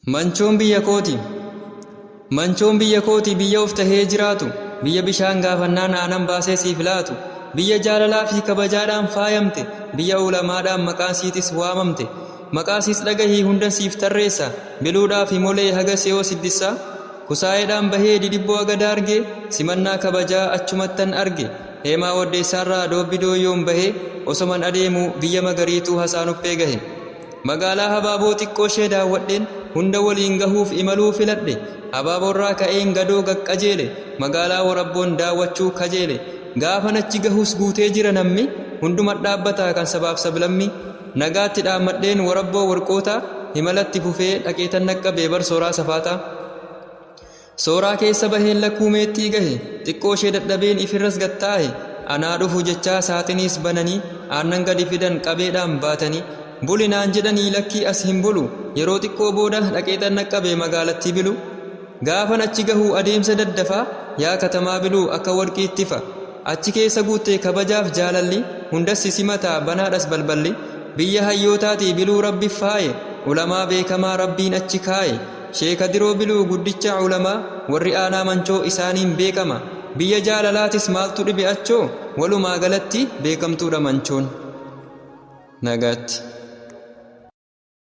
Manchoon biyya kooti. Manchoon biyya kooti biyya of tahee jiraatu, biyya bishaan gaafannaan aanan baasee siif laatu, biyya jaalalaa fi kabajaadhaan faayamte, biyya ulamaadhaan maqaan siitis waamamte, maqaa siis dhagahii hunda siif tarreessa, biluudhaaf himolee haga siyoo siddissa, kusaayeedhaan bahee didibboo agada arge, simannaa kabajaa achumattan arge, heemaa waddeessaarraa doobbi dooyyoon bahee, osoman adeemu biyya magariituu hasaanuppee gahe. Magaalaa habaaboo xiqqoo ishee daawwadheen hunda waliin gahuuf imaluu filadhe, habaaboorraa ka'een gadoo qaqqajeele, magaalaa warabboon daawwachuu kajeele, gaafan achi gahus guutee jira namni, hunduma dhaabbataa kan sabaaf sablammi, nagaatti dhaammadheen warabboo warqoota, himalatti fufee dhaqeetan naqqabee bar sooraa safaataa. Sooraa keessa baheen lakkuu meexxii gahe, xiqqoo ishee dadhabeen ifirras gattaa'e, anaa dhufu jechaa saaxiniis bananii, aannan gadi fidan qabeedhaan baatanii, bulinaan jedhanii lakkii as hin bulu, yeroo xiqqoo booda dhaqeetan naqqabee magaalattii bilu. Gaafan achi gahuu adeemsa daddafaa, yaa katamaa biluu akka warqiitti fa. Achi keessa guuttee kabajaaf jaalalli, hundas simataa banaadhas balballi. Biyya hayyootaatii biluu rabbi faaye, ulamaa beekamaa rabbiin achi kaaye. Sheeka diroo biluu guddicha ulamaa, warri aanaa manchoo isaaniin beekama. Biyya jaalalaatis maaltu dhibe achoo, walumaa galatti beekamtuudha manchoon. Nagaatti.